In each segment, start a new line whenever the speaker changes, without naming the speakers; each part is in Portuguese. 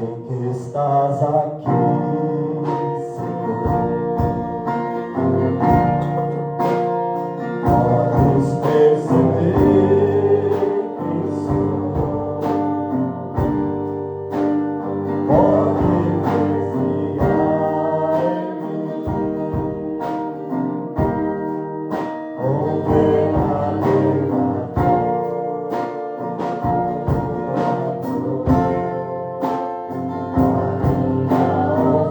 bem que estás aqui, Senhor. Podes perceber quem sou, pode confiar em mim, com verdadeira dor, a minha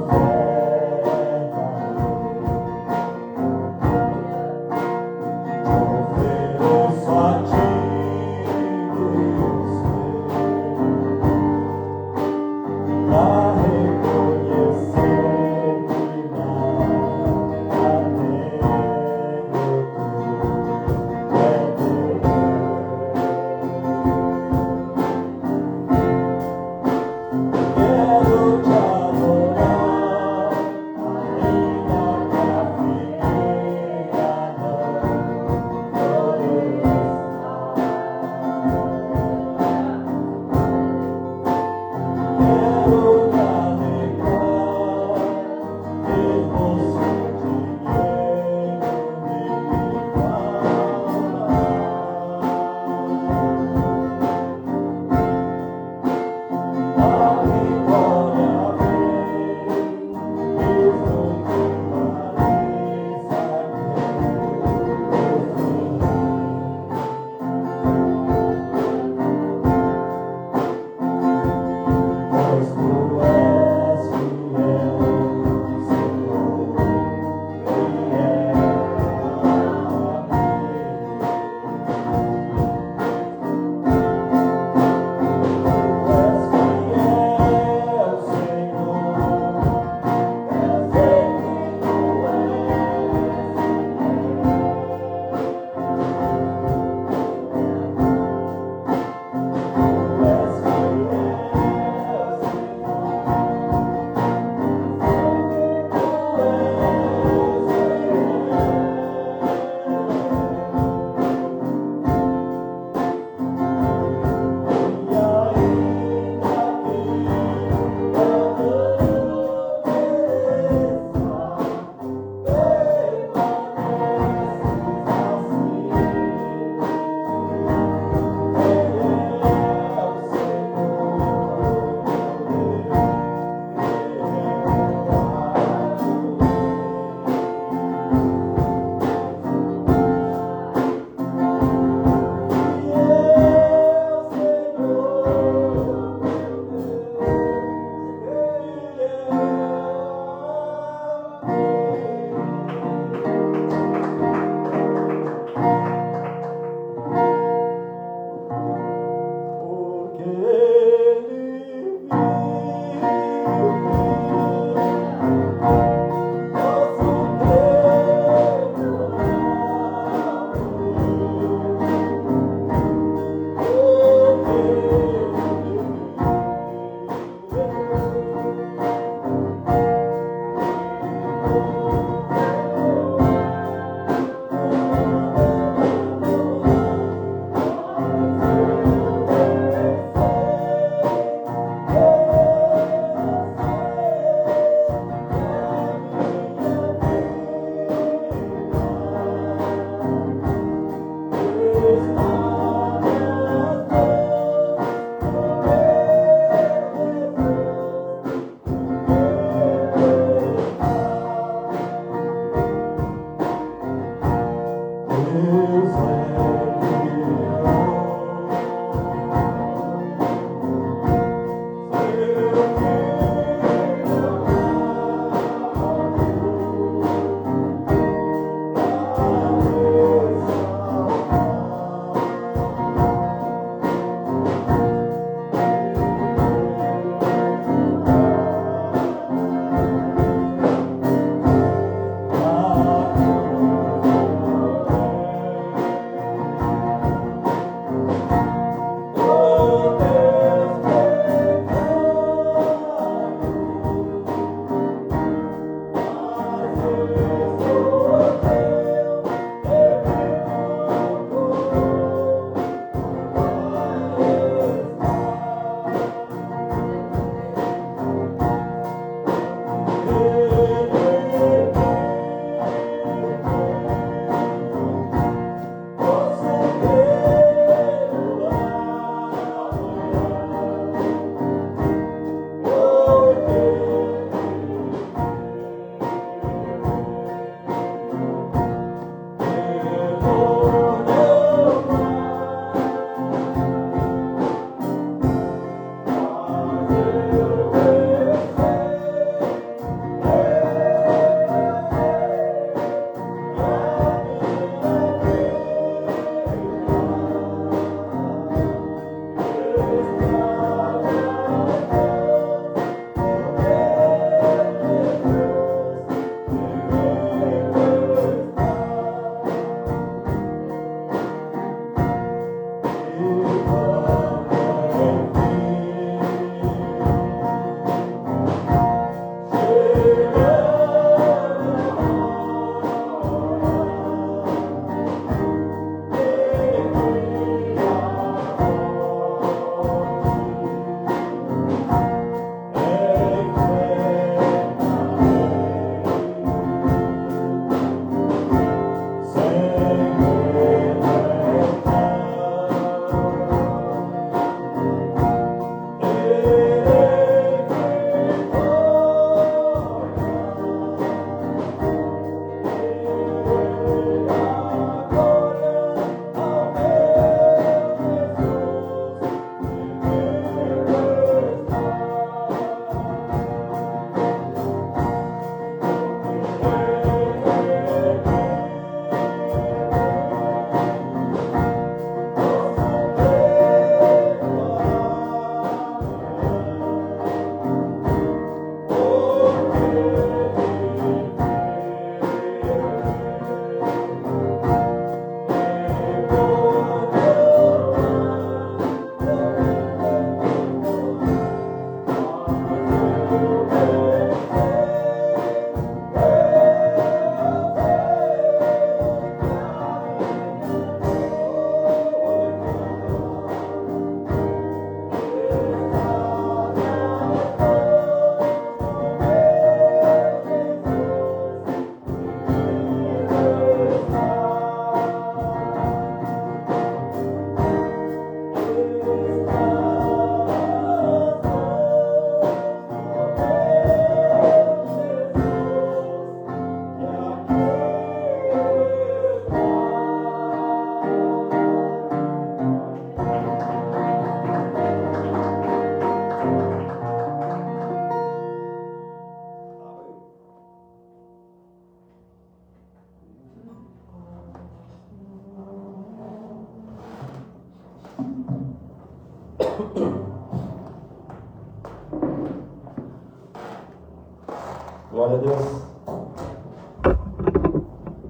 Glória a Deus.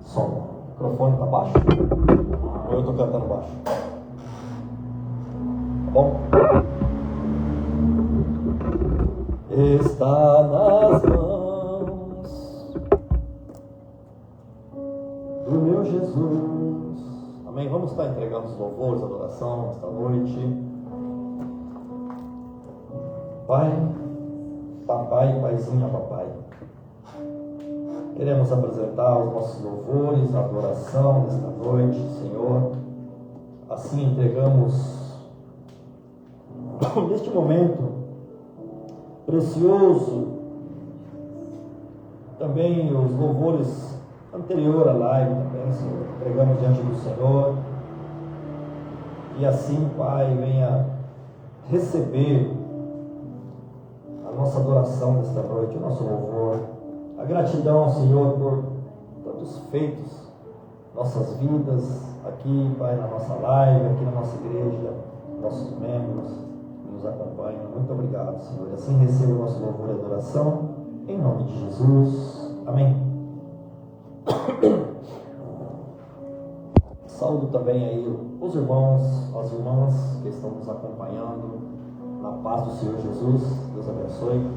Som. O microfone está baixo. Ou eu estou cantando baixo? Tá bom? Está nas mãos do meu Jesus. Amém? Vamos estar entregando os louvores, adoração esta noite. Pai, papai, paizinho, papai, queremos apresentar os nossos louvores, a adoração desta noite, Senhor. Assim entregamos neste momento precioso também os louvores anterior à live também, Senhor. Entregamos diante do Senhor. E assim, Pai, venha receber a nossa adoração desta noite, o nosso louvor, a gratidão, Senhor, por tantos feitos, nossas vidas, aqui, Pai, na nossa live, aqui na nossa igreja, nossos membros que nos acompanham. Muito obrigado, Senhor. E assim receba o nosso louvor e adoração, em nome de Jesus. Amém. Saúdo também aí os irmãos, as irmãs que estão nos acompanhando, na paz do Senhor Jesus. Deus abençoe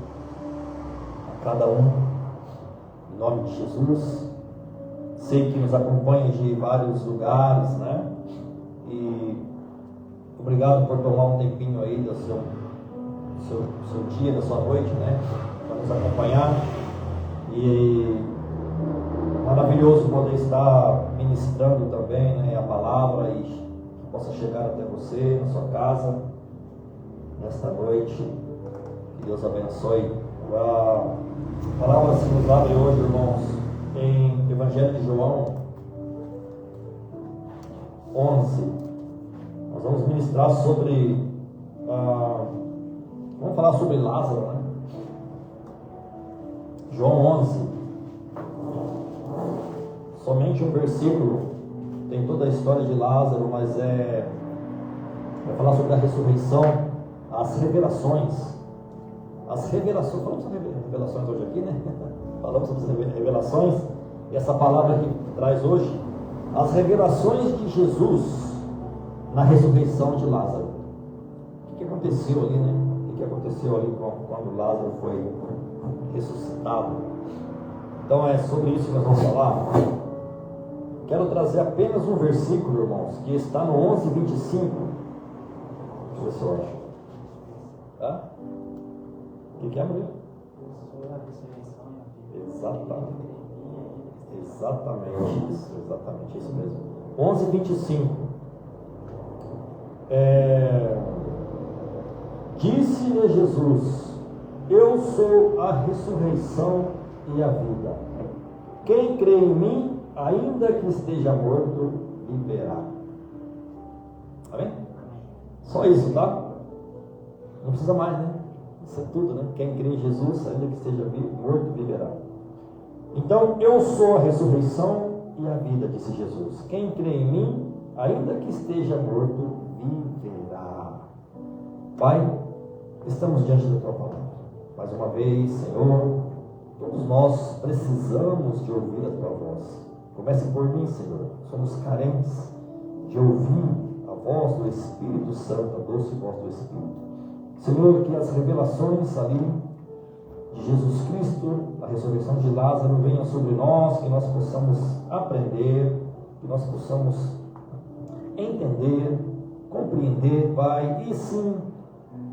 a cada um, em nome de Jesus. Sei que nos acompanha de vários lugares, né? E obrigado por tomar um tempinho aí do seu dia, da sua noite, né? Para nos acompanhar. E maravilhoso poder estar ministrando também, né, a palavra e que possa chegar até você, na sua casa, nesta noite. Que Deus abençoe. A palavra se nos abre hoje, irmãos, em Evangelho de João 11. Nós vamos ministrar sobre, vamos falar sobre Lázaro, né? João 11. Somente um versículo, tem toda a história de Lázaro, mas vai falar sobre a ressurreição, as revelações, falamos sobre revelações hoje aqui, né? Falamos sobre as revelações, e essa palavra que traz hoje, as revelações de Jesus na ressurreição de Lázaro. O que aconteceu ali, né? O que aconteceu ali quando Lázaro foi ressuscitado? Então é sobre isso que nós vamos falar. Quero trazer apenas um versículo, irmãos, que está no 11:25. Deixa eu ver se eu acho. Tá? O que é, Maria? Exatamente isso mesmo. 11:25. Disse-lhe Jesus: eu sou a ressurreição e a vida. Quem crê em mim, ainda que esteja morto, viverá. Amém? Só isso, tá? Não precisa mais, né? Isso é tudo, né? Quem crê em Jesus, ainda que esteja morto, viverá. Então, eu sou a ressurreição e a vida, disse Jesus. Quem crê em mim, ainda que esteja morto, viverá. Pai, estamos diante da tua palavra. Mais uma vez, Senhor, todos nós precisamos de ouvir a tua voz. Comece por mim, Senhor. Somos carentes de ouvir a voz do Espírito Santo, a doce voz do Espírito. Senhor, que as revelações ali de Jesus Cristo, a ressurreição de Lázaro, venham sobre nós, que nós possamos aprender, que nós possamos entender, compreender, Pai, e sim,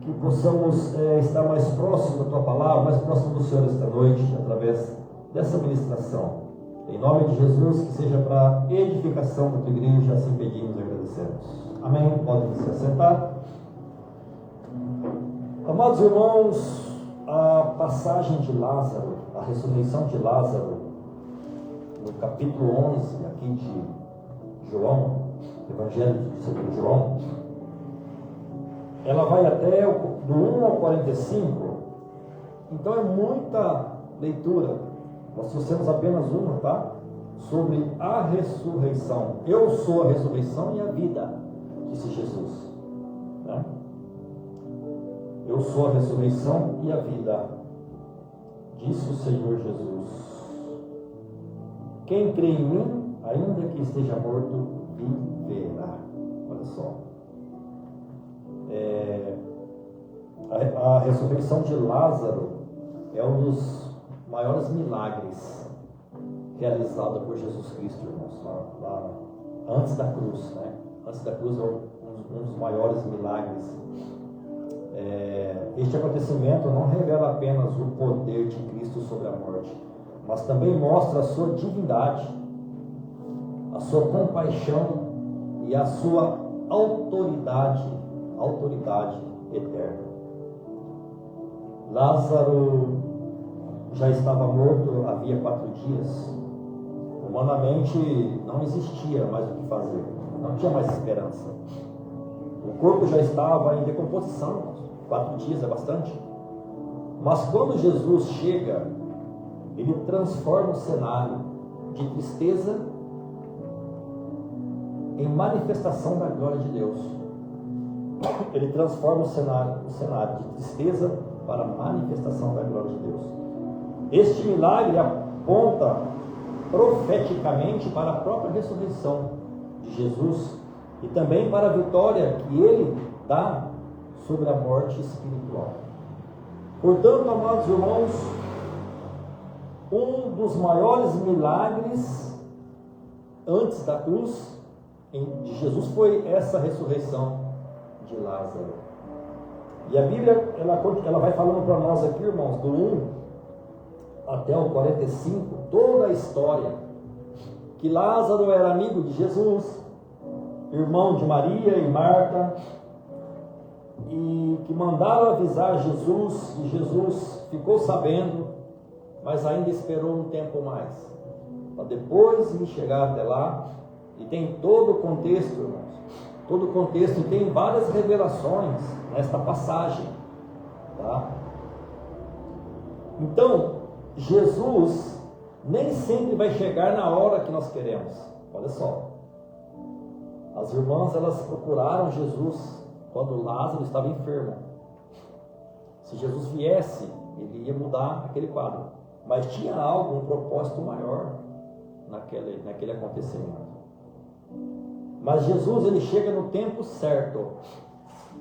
que possamos estar mais próximo da tua palavra, mais próximo do Senhor esta noite, através dessa ministração. Em nome de Jesus, que seja para edificação da tua igreja, assim pedimos e agradecemos. Amém? Podem se assentar. Amados irmãos, a passagem de Lázaro, a ressurreição de Lázaro, no capítulo 11 aqui de João, Evangelho de João, ela vai até do 1 ao 45, então é muita leitura. Nós trouxemos apenas uma, tá? Sobre a ressurreição. Eu sou a ressurreição e a vida, disse Jesus, né? Eu sou a ressurreição e a vida. Disse o Senhor Jesus: quem crê em mim, ainda que esteja morto, viverá. Olha só. A ressurreição de Lázaro é um dos maiores milagres realizados por Jesus Cristo, irmãos, lá antes da cruz, né? Antes da cruz é um dos maiores milagres. Este acontecimento não revela apenas o poder de Cristo sobre a morte, mas também mostra a sua divindade, a sua compaixão e a sua autoridade eterna. Lázaro já estava morto havia 4 dias. Humanamente não existia mais o que fazer, não tinha mais esperança. O corpo já estava em decomposição. 4 dias é bastante. Mas quando Jesus chega, ele transforma o cenário de tristeza em manifestação da glória de Deus. Ele transforma o cenário de tristeza para a manifestação da glória de Deus. Este milagre aponta profeticamente para a própria ressurreição de Jesus e também para a vitória que ele dá sobre a morte espiritual. Portanto, amados irmãos, um dos maiores milagres antes da cruz de Jesus foi essa ressurreição de Lázaro. E a Bíblia ela vai falando para nós aqui, irmãos, do 1 até o 45, toda a história, que Lázaro era amigo de Jesus, irmão de Maria e Marta, e que mandaram avisar Jesus, e Jesus ficou sabendo, mas ainda esperou um tempo mais, para depois ir chegar até lá. E tem todo o contexto, irmãos, todo o contexto, e tem várias revelações nesta passagem, tá? Então, Jesus nem sempre vai chegar na hora que nós queremos. Olha só, as irmãs, elas procuraram Jesus quando Lázaro estava enfermo. Se Jesus viesse, ele ia mudar aquele quadro, mas tinha algo, um propósito maior naquele acontecimento. Mas Jesus, ele chega no tempo certo.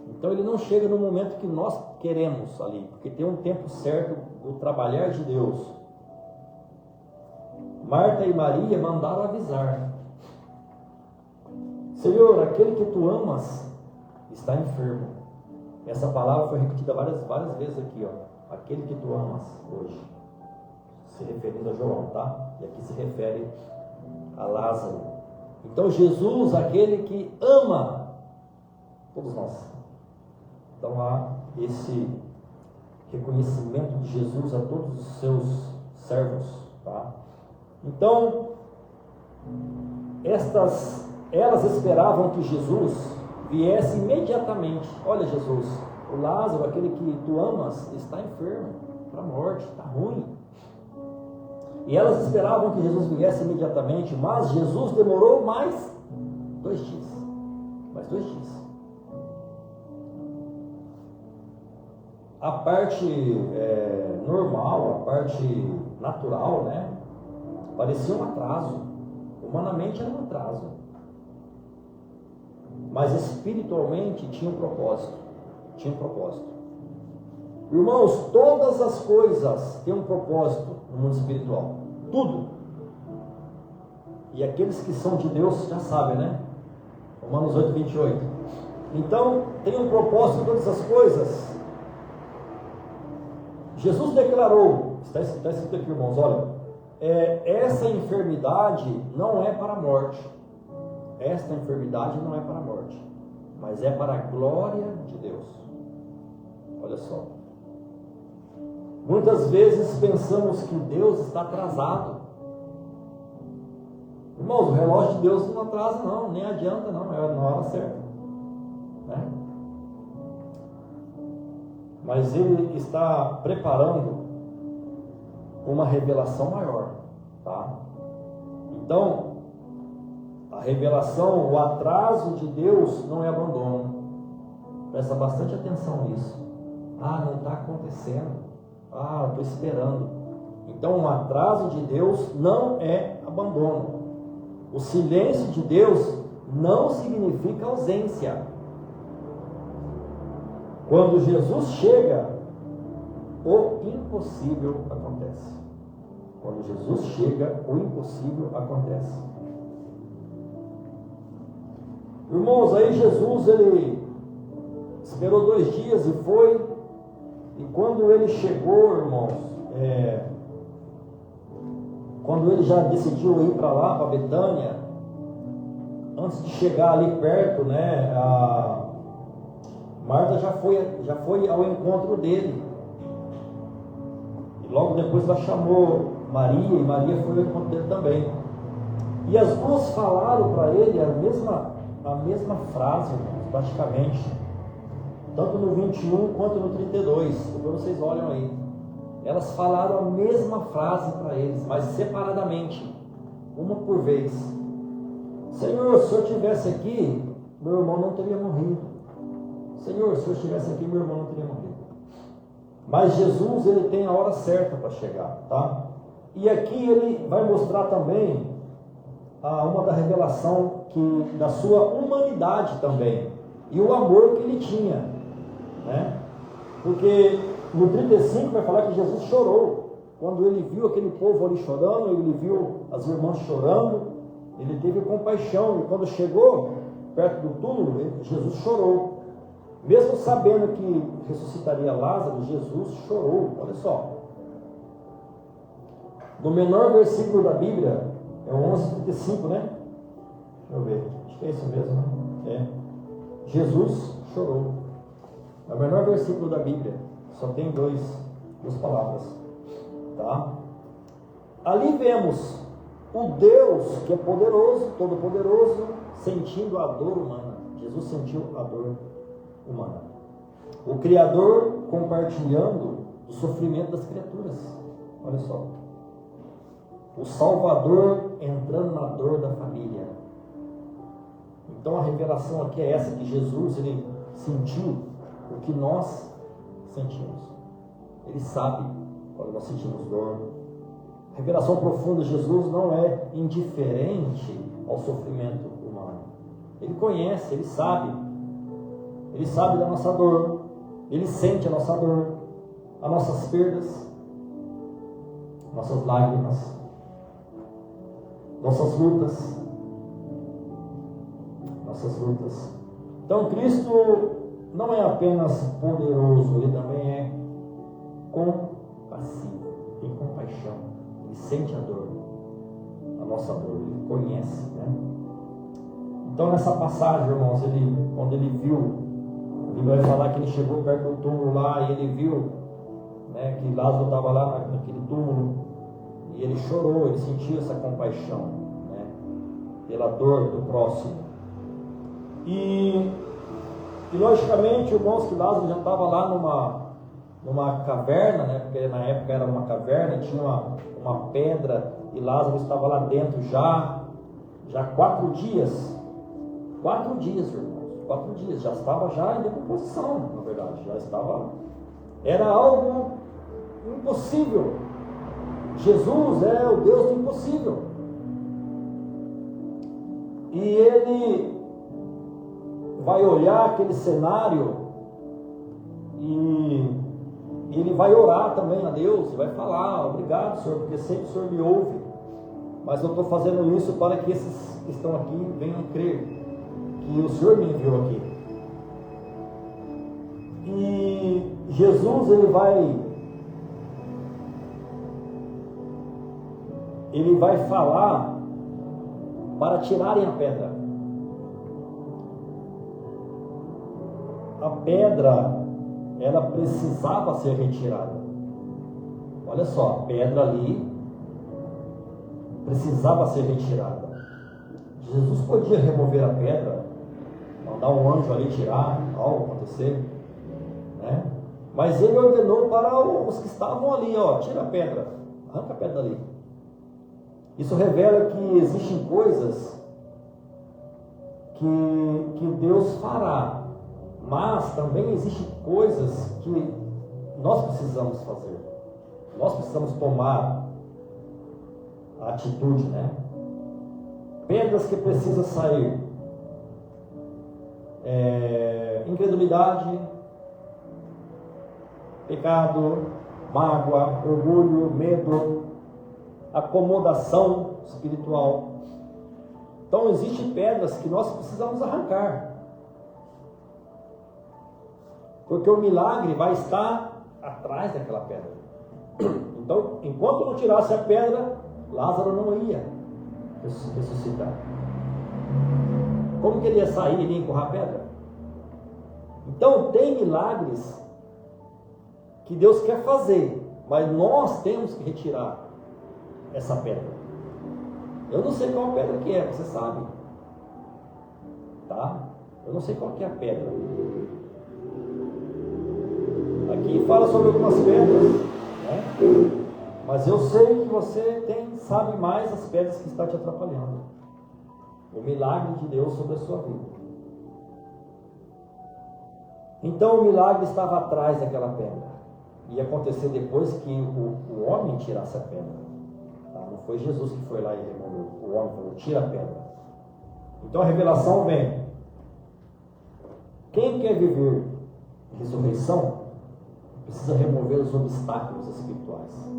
Então ele não chega no momento que nós queremos ali, porque tem um tempo certo do trabalhar de Deus. Marta e Maria mandaram avisar: Senhor, aquele que tu amas está enfermo. Essa palavra foi repetida várias vezes aqui, ó. Aquele que tu amas, hoje, se referindo a João, tá? E aqui se refere a Lázaro. Então Jesus, aquele que ama todos nós. Então há esse reconhecimento de Jesus a todos os seus servos, tá? Então, elas esperavam que Jesus viesse imediatamente. Olha, Jesus, o Lázaro, aquele que tu amas, está enfermo, para a morte, está ruim. E elas esperavam que Jesus viesse imediatamente, mas Jesus demorou mais 2 dias. Mais 2 dias. A parte normal, a parte natural, né? Parecia um atraso. Humanamente era um atraso. Mas espiritualmente tinha um propósito. Tinha um propósito. Irmãos, todas as coisas têm um propósito no mundo espiritual. Tudo. E aqueles que são de Deus já sabem, né? Romanos 8, 28. Então, tem um propósito em todas as coisas. Jesus declarou, está escrito aqui, irmãos, olha, essa enfermidade não é para a morte. Esta enfermidade não é para a morte, mas é para a glória de Deus. Olha só. Muitas vezes pensamos que Deus está atrasado. Irmãos, o relógio de Deus não atrasa não, nem adianta não, é na hora certa, né? Mas Ele está preparando uma revelação maior, tá? Então, a revelação, o atraso de Deus não é abandono. Presta bastante atenção nisso. Ah, não está acontecendo. Ah, estou esperando. Então, um atraso de Deus não é abandono. O silêncio de Deus não significa ausência. Quando Jesus chega, o impossível acontece. Quando Jesus chega, o impossível acontece. Irmãos, aí Jesus, ele esperou 2 dias e foi. E quando ele chegou, irmãos, quando ele já decidiu ir para lá, para Betânia, antes de chegar ali perto, né, a Marta já foi ao encontro dele. E logo depois ela chamou Maria, e Maria foi ao encontro dele também. E as duas falaram para ele a mesma frase, irmãos, praticamente. Tanto no 21 quanto no 32. Depois vocês olham aí. Elas falaram a mesma frase para eles, mas separadamente, uma por vez. Senhor, se eu estivesse aqui, meu irmão não teria morrido. Senhor, se eu estivesse aqui, meu irmão não teria morrido. Mas Jesus, ele tem a hora certa para chegar, tá? E aqui ele vai mostrar também uma da revelação da sua humanidade também, e o amor que ele tinha, né? Porque no 35 vai falar que Jesus chorou. Quando ele viu aquele povo ali chorando, ele viu as irmãs chorando, ele teve compaixão, e quando chegou perto do túmulo, Jesus chorou. Mesmo sabendo que ressuscitaria Lázaro, Jesus chorou. Olha só. No menor versículo da Bíblia, é o 11:35, né? Deixa eu ver. Acho que é isso mesmo, né? Jesus chorou. É o menor versículo da Bíblia. Só tem duas palavras. Tá? Ali vemos o Deus que é poderoso, todo-poderoso, sentindo a dor humana. Jesus sentiu a dor humana. O Criador compartilhando o sofrimento das criaturas. Olha só. O Salvador entrando na dor da família. Então a revelação aqui é essa, que Jesus, ele sentiu o que nós sentimos. Ele sabe quando nós sentimos dor. A revelação profunda de Jesus não é indiferente ao sofrimento humano. Ele conhece, ele sabe. Ele sabe da nossa dor. Ele sente a nossa dor, as nossas perdas, nossas lágrimas, nossas lutas. Então Cristo não é apenas poderoso, ele também é compassivo, tem compaixão, ele sente a dor, a nossa dor, ele conhece, né? Então nessa passagem, irmãos, quando ele viu, ele vai falar que ele chegou perto do túmulo lá e ele viu, né, que Lázaro estava lá naquele túmulo, e ele chorou, ele sentiu essa compaixão, né, pela dor do próximo. E logicamente, irmãos, que Lázaro já estava lá numa caverna, né, porque na época era uma caverna, tinha uma pedra, e Lázaro estava lá dentro já 4 dias. 4 dias, irmãos, 4 dias, já estava em decomposição, na verdade, era algo impossível. Jesus é o Deus do impossível. E ele vai olhar aquele cenário e ele vai orar também a Deus, e vai falar: obrigado, Senhor, porque sempre o Senhor me ouve, mas eu estou fazendo isso para que esses que estão aqui venham crer que o Senhor me enviou aqui. E Jesus, ele vai falar para tirarem a pedra. A pedra, ela precisava ser retirada. Olha só, a pedra ali precisava ser retirada. Jesus podia remover a pedra, mandar um anjo ali tirar, algo acontecer, né? Mas ele ordenou para os que estavam ali: tira a pedra, arranca a pedra ali. Isso revela que existem coisas que Deus fará, mas também existem coisas que nós precisamos fazer. Nós precisamos tomar a atitude, né? Pedras que precisam sair. Incredulidade, pecado, mágoa, orgulho, medo, acomodação espiritual. Então existem pedras que nós precisamos arrancar, porque o milagre vai estar atrás daquela pedra. Então, enquanto não tirasse a pedra, Lázaro não ia ressuscitar. Como que ele ia sair? Ele ia empurrar a pedra? Então tem milagres que Deus quer fazer, mas nós temos que retirar essa pedra. Eu não sei qual pedra que é, você sabe, tá? Eu não sei qual que é a pedra. Aqui fala sobre algumas pedras, né? Mas eu sei que você sabe mais as pedras que estão te atrapalhando. O milagre de Deus sobre a sua vida. Então o milagre estava atrás daquela pedra. Ia acontecer depois que o homem tirasse a pedra. Tá? Não foi Jesus que foi lá e removeu. O homem falou, tira a pedra. Então a revelação vem. Quem quer viver ressurreição precisa remover os obstáculos espirituais.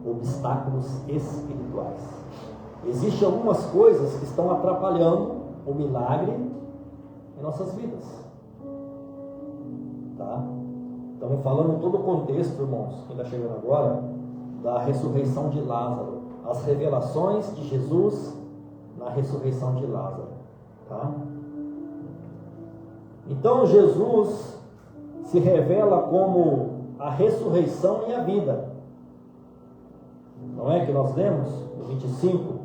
Obstáculos espirituais. Existem algumas coisas que estão atrapalhando o milagre em nossas vidas. Tá? Estamos falando todo o contexto, irmãos, quem está chegando agora, da ressurreição de Lázaro. As revelações de Jesus na ressurreição de Lázaro. Tá? Então Jesus se revela como a ressurreição e a vida. Não é que nós lemos no 25?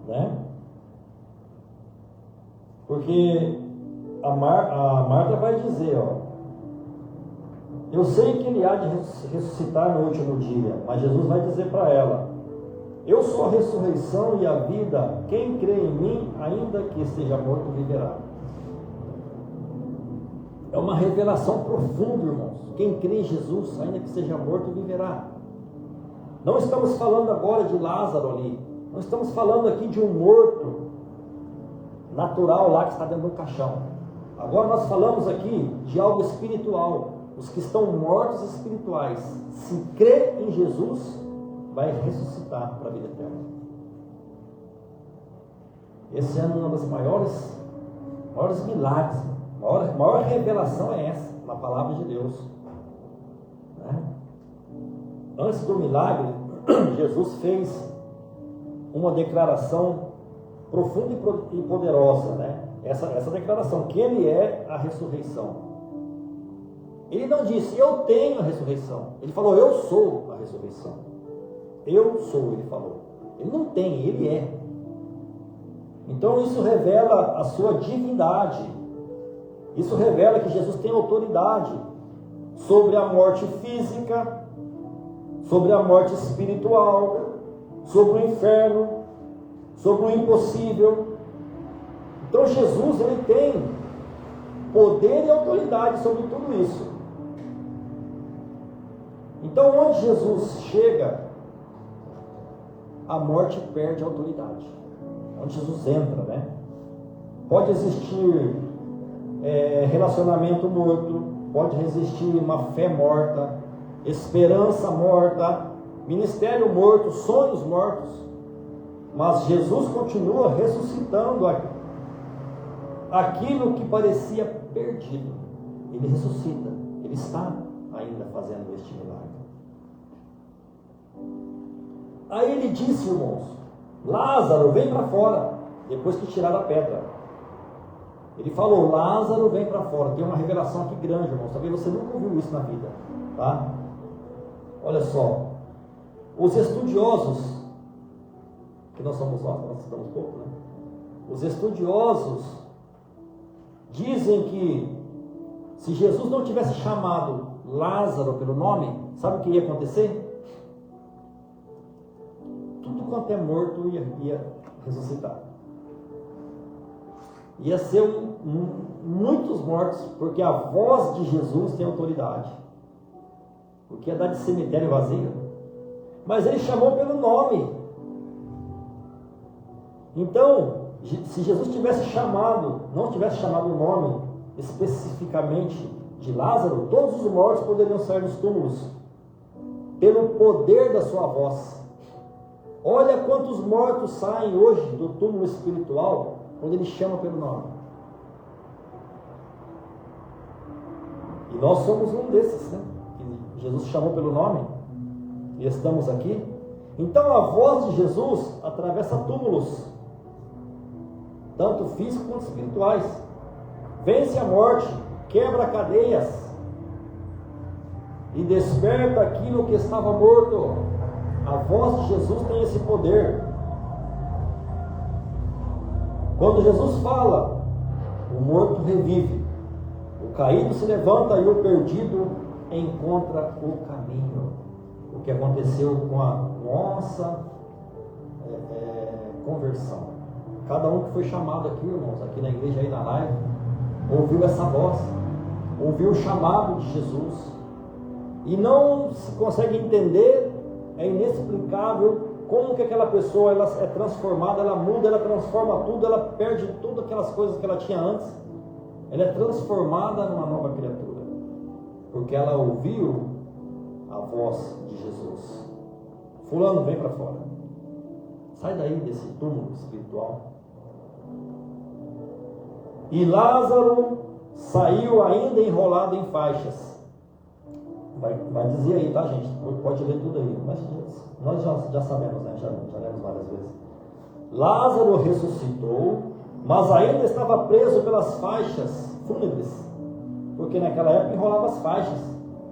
Né? Porque a Marta vai dizer, eu sei que ele há de ressuscitar no último dia, mas Jesus vai dizer para ela, eu sou a ressurreição e a vida, quem crê em mim, ainda que esteja morto, viverá. É uma revelação profunda, irmãos. Quem crê em Jesus, ainda que seja morto, viverá. Não estamos falando agora de Lázaro ali. Não estamos falando aqui de um morto natural lá que está dentro do caixão. Agora nós falamos aqui de algo espiritual. Os que estão mortos espirituais, se crê em Jesus, vai ressuscitar para a vida eterna. Esse é um dos maiores milagres. A maior revelação é essa, na palavra de Deus. Né? Antes do milagre, Jesus fez uma declaração profunda e poderosa, né? Essa declaração, que Ele é a ressurreição. Ele não disse, eu tenho a ressurreição. Ele falou, eu sou a ressurreição. Eu sou, ele falou. Ele não tem, ele é. Então isso revela a sua divindade. Isso revela que Jesus tem autoridade sobre a morte física, sobre a morte espiritual, sobre o inferno, sobre o impossível. Então Jesus, ele tem poder e autoridade sobre tudo isso. Então onde Jesus chega, a morte perde a autoridade. Onde Jesus entra, né? Pode existir relacionamento morto, pode existir uma fé morta, esperança morta, ministério morto, sonhos mortos, mas Jesus continua ressuscitando aquilo que parecia perdido. Ele ressuscita, ele está ainda fazendo este milagre. Aí ele disse, irmãos, Lázaro, vem para fora, depois que tiraram a pedra. Ele falou, Lázaro, vem para fora. Tem uma revelação aqui grande, irmãos. Talvez você nunca ouviu isso na vida, tá? Olha só, os estudiosos, que nós somos nós estamos pouco, né? Os estudiosos dizem que se Jesus não tivesse chamado Lázaro pelo nome, sabe o que ia acontecer? Tudo quanto é morto ia ressuscitar. Ia ser muitos mortos, porque a voz de Jesus tem autoridade. porque ia dar de cemitério vazio. Mas ele chamou pelo nome. Então, se Jesus tivesse chamado, não tivesse chamado o nome especificamente de Lázaro, todos os mortos poderiam sair dos túmulos, pelo poder da sua voz. Olha quantos mortos saem hoje do túmulo espiritual, quando ele chama pelo nome. E nós somos um desses, né? Que Jesus chamou pelo nome, e estamos aqui. Então a voz de Jesus atravessa túmulos, tanto físicos quanto espirituais, vence a morte, quebra cadeias e desperta aquilo que estava morto. A voz de Jesus tem esse poder. Quando Jesus fala, o morto revive, o caído se levanta e o perdido encontra o caminho. O que aconteceu com a nossa conversão. Cada um que foi chamado aqui, irmãos, aqui na igreja, aí na live, ouviu essa voz, ouviu o chamado de Jesus, e não se consegue entender, é inexplicável como que aquela pessoa ela é transformada, ela muda, ela transforma tudo, ela perde todas aquelas coisas que ela tinha antes, ela é transformada numa nova criatura, porque ela ouviu a voz de Jesus. Fulano, vem para fora, sai daí desse túmulo espiritual. E Lázaro saiu ainda enrolado em faixas. Vai dizer aí, tá, gente? Pode ler tudo aí, mas nós já sabemos, né? Já lemos várias vezes. Lázaro ressuscitou, mas ainda estava preso pelas faixas fúnebres, porque naquela época enrolava as faixas,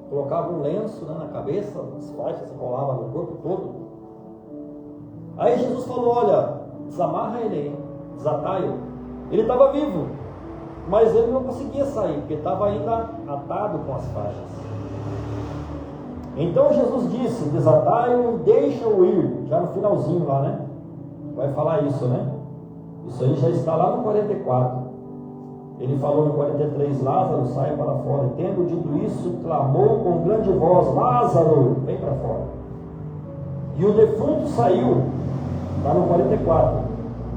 colocava um lenço, né, na cabeça, as faixas enrolavam no corpo todo. Aí Jesus falou: olha, desamarra ele aí, desatai-o. Ele estava vivo, mas ele não conseguia sair, porque estava ainda atado com as faixas. Então Jesus disse: desatai-o e deixa-o ir. Já no finalzinho lá, né? Vai falar isso, né? Isso aí já está lá no 44. Ele falou no 43: Lázaro, sai para fora. E tendo dito isso, clamou com grande voz: Lázaro, vem para fora. E o defunto saiu, lá no 44,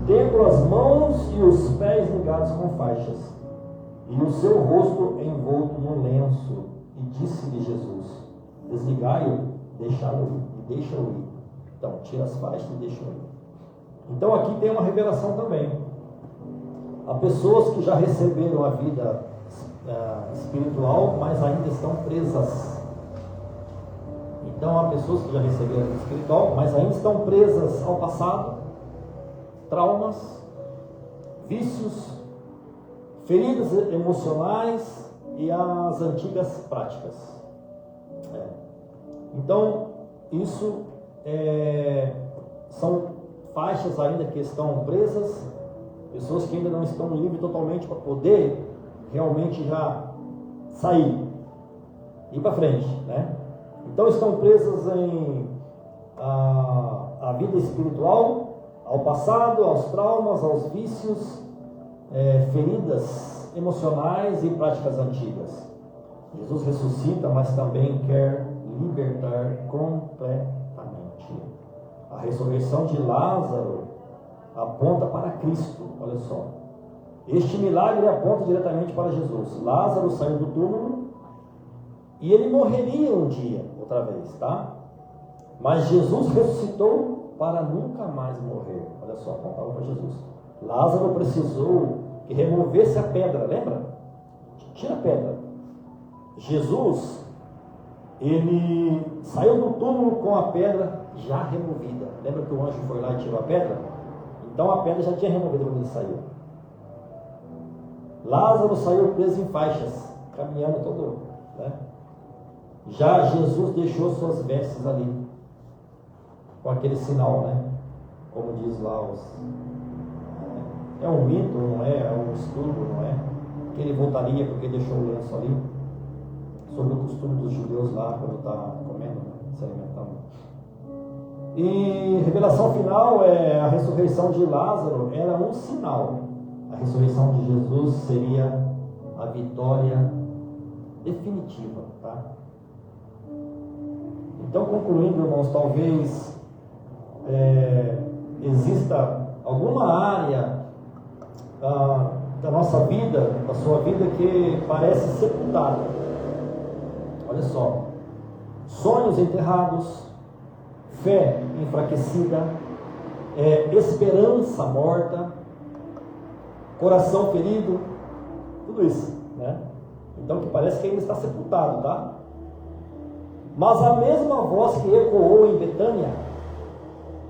tendo as mãos e os pés ligados com faixas, e o seu rosto envolto num lenço. E disse-lhe Jesus: desligai-o, deixai-o e deixa-o ir. Então, tira as faixas e deixa-o ir. Então aqui tem uma revelação também. Há pessoas que já receberam a vida espiritual, mas ainda estão presas. Então há pessoas que já receberam a vida espiritual, mas ainda estão presas ao passado, traumas, vícios, feridas emocionais e as antigas práticas. Então isso são faixas ainda que estão presas, pessoas que ainda não estão livres totalmente para poder realmente já sair, ir para frente, né? Então estão presas em a vida espiritual, ao passado, aos traumas, aos vícios, feridas emocionais e práticas antigas. Jesus ressuscita, mas também quer libertar completamente. A ressurreição de Lázaro aponta para Cristo, olha só. Este milagre aponta diretamente para Jesus. Lázaro saiu do túmulo e ele morreria um dia, outra vez, tá? Mas Jesus ressuscitou para nunca mais morrer. Olha só, apontava para Jesus. Lázaro precisou que removesse a pedra, lembra? Tira a pedra. Jesus, ele saiu do túmulo com a pedra já removida. Lembra que o anjo foi lá e tirou a pedra? Então a pedra já tinha removido quando ele saiu. Lázaro saiu preso em faixas, caminhando todo, né? Já Jesus deixou suas vestes ali, com aquele sinal, né? Como diz lá é um mito, não é? É um estudo, não é? Que ele voltaria porque deixou o lenço ali, sobre o costume dos judeus lá, quando está comendo, se alimentando. E revelação final é a ressurreição de Lázaro, era um sinal. A ressurreição de Jesus seria a vitória definitiva, tá? Então, concluindo, irmãos, talvez exista alguma área da nossa vida, da sua vida, que parece sepultada. Olha só: sonhos enterrados, fé enfraquecida, esperança morta, coração ferido, tudo isso, né? Então, que parece que ainda está sepultado, tá? Mas a mesma voz que ecoou em Betânia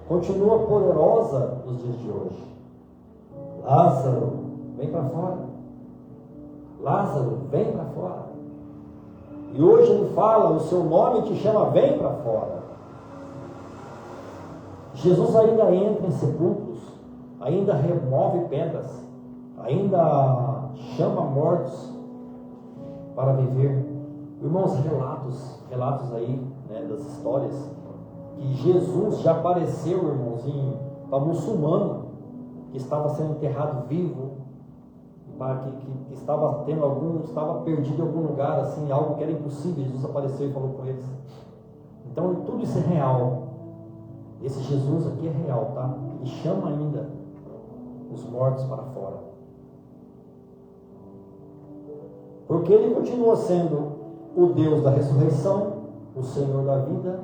continua poderosa nos dias de hoje. Lázaro, vem para fora. Lázaro, vem para fora. E hoje ele fala, o seu nome te chama, vem para fora. Jesus ainda entra em sepulcros, ainda remove pedras, ainda chama mortos para viver. Irmãos, relatos aí, né, das histórias, que Jesus já apareceu, irmãos, para muçulmano, que estava sendo enterrado vivo, para que estava perdido em algum lugar, assim, algo que era impossível. Jesus apareceu e falou com eles. Então, tudo isso é real. Esse Jesus aqui é real, tá? Ele chama ainda os mortos para fora. Porque ele continua sendo o Deus da ressurreição, o Senhor da vida,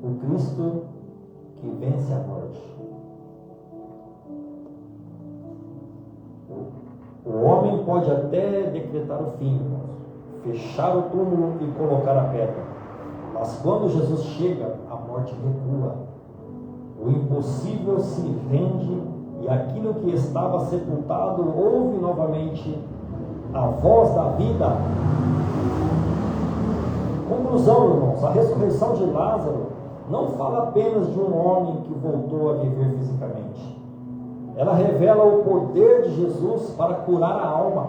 o Cristo que vence a morte. O homem pode até decretar o fim, fechar o túmulo e colocar a pedra, mas quando Jesus chega, a morte recua. O impossível se rende e aquilo que estava sepultado ouve novamente a voz da vida. Conclusão, irmãos: a ressurreição de Lázaro não fala apenas de um homem que voltou a viver fisicamente. Ela revela o poder de Jesus para curar a alma,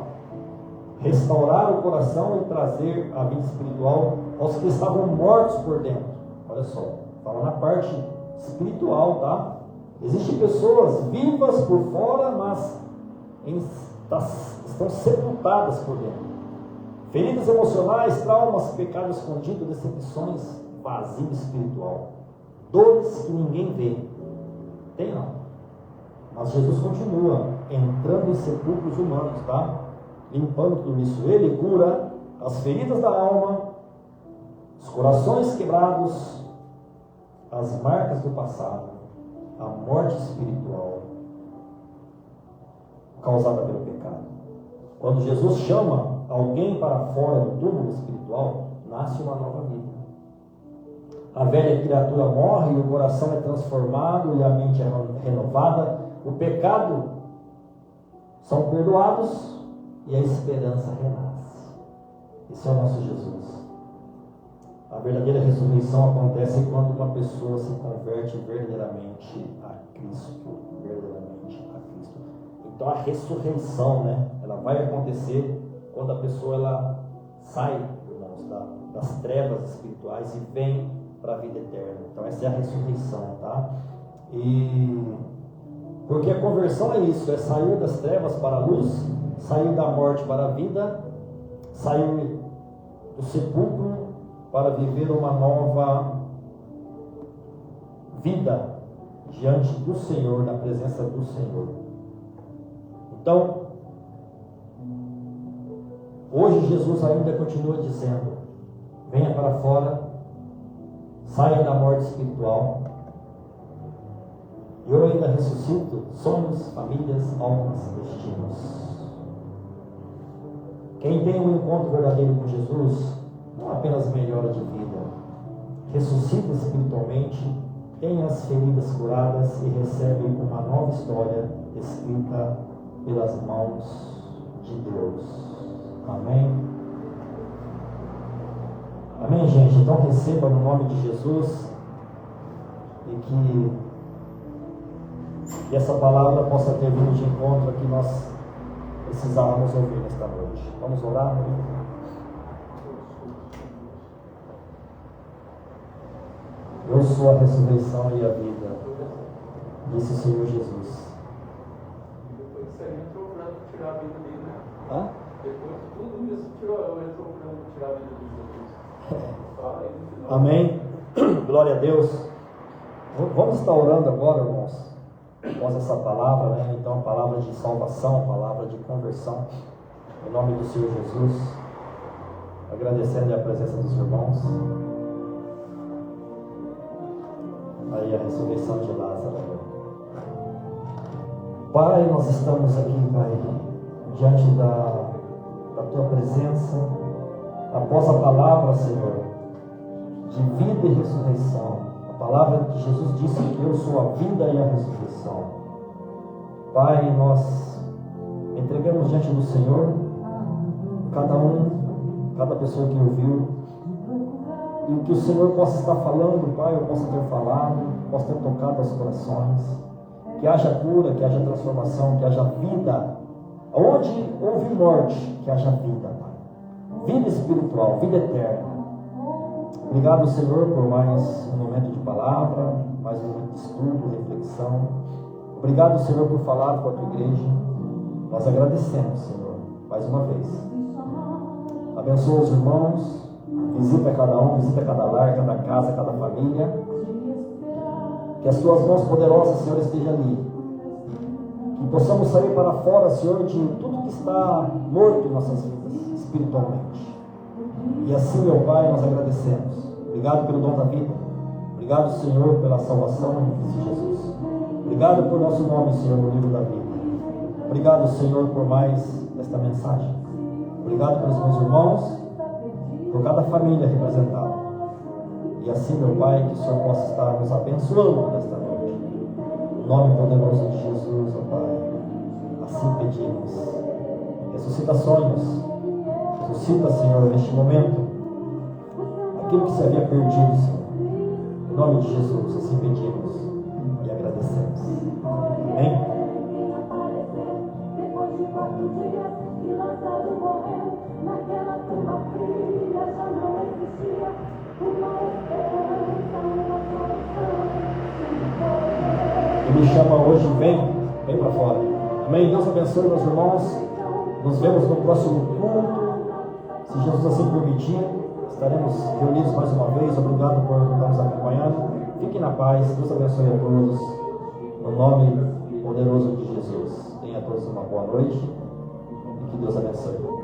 restaurar o coração e trazer a vida espiritual aos que estavam mortos por dentro. Olha só, fala na parte espiritual, tá? Existem pessoas vivas por fora, mas estão sepultadas por dentro. Feridas emocionais, traumas, pecado escondido, decepções, vazio espiritual, dores que ninguém vê. Tem não. Mas Jesus continua entrando em sepulcros humanos, tá? Limpando tudo isso. Ele cura as feridas da alma, os corações quebrados, as marcas do passado, a morte espiritual causada pelo pecado. Quando Jesus chama alguém para fora do túmulo espiritual, nasce uma nova vida. A velha criatura morre, o coração é transformado e a mente é renovada. O pecado são perdoados e a esperança renasce. Esse é o nosso Jesus. A verdadeira ressurreição acontece quando uma pessoa se converte verdadeiramente a Cristo. Verdadeiramente a Cristo. Então a ressurreição, né, ela vai acontecer quando a pessoa ela sai, irmãos, das trevas espirituais e vem para a vida eterna. Então essa é a ressurreição, tá? Porque a conversão é isso, é sair das trevas para a luz, sair da morte para a vida, sair do sepulcro para viver uma nova vida diante do Senhor, na presença do Senhor. Então, hoje Jesus ainda continua dizendo: venha para fora, saia da morte espiritual. Eu ainda ressuscito sonhos, famílias, almas, destinos. Quem tem um encontro verdadeiro com Jesus, não apenas melhora de vida, ressuscita espiritualmente, tem as feridas curadas e recebe uma nova história escrita pelas mãos de Deus. Amém? Amém, gente? Então receba no nome de Jesus e que essa palavra possa ter vindo de encontro a que nós precisávamos ouvir nesta noite. Vamos orar, meu irmão? Eu sou a ressurreição e a vida, disse o Senhor Jesus.
Depois disso aí entrou o plano de tirar a vida dele, né?
Hã?
Depois de tudo isso, entrou o plano de tirar a vida de Jesus. Fala aí no final.
Amém? Glória a Deus. Vamos estar orando agora, irmãos, após essa palavra, né? Então, a palavra de salvação, a palavra de conversão, em nome do Senhor Jesus, agradecendo a presença dos irmãos. Aí a ressurreição de Lázaro. Pai, nós estamos aqui, Pai, diante da Tua presença, após a palavra, Senhor, de vida e ressurreição. A palavra de Jesus disse que eu sou a vida e a ressurreição. Pai, nós entregamos diante do Senhor cada pessoa que ouviu, e que o Senhor possa estar falando, Pai, eu possa ter falado, possa ter tocado os corações, que haja cura, que haja transformação, que haja vida. Onde houve morte, que haja vida, Pai. Vida espiritual, vida eterna. Obrigado, Senhor, por mais um momento de palavra, mais um momento de estudo, reflexão. Obrigado, Senhor, por falar com a Tua igreja. Nós agradecemos, Senhor, mais uma vez. Abençoa os irmãos, visita cada um, visita cada lar, cada casa, cada família. Que as Tuas mãos poderosas, Senhor, estejam ali. Que possamos sair para fora, Senhor, de tudo que está morto em nossas vidas, espiritualmente. E assim, meu Pai, nós agradecemos. Obrigado pelo dom da vida. Obrigado, Senhor, pela salvação em Cristo Jesus. Obrigado por nosso nome, Senhor, no livro da vida. Obrigado, Senhor, por mais esta mensagem. Obrigado pelos meus irmãos, por cada família representada. E assim, meu Pai, que o Senhor possa estar nos abençoando nesta noite. Em nome poderoso de Jesus, ó Pai. Assim pedimos. Ressuscita sonhos. Ressuscita, Senhor, neste momento, aquilo que se havia perdido, Senhor. Em nome de Jesus, assim pedimos e agradecemos. Amém? E me chama hoje, vem para fora. Amém? Deus abençoe, meus irmãos. Nos vemos no próximo culto. Se Jesus assim permitir, estaremos reunidos mais uma vez. Obrigado por estar nos acompanhando. Fiquem na paz. Deus abençoe a todos. No nome poderoso de Jesus. Tenha a todos uma boa noite. E que Deus abençoe.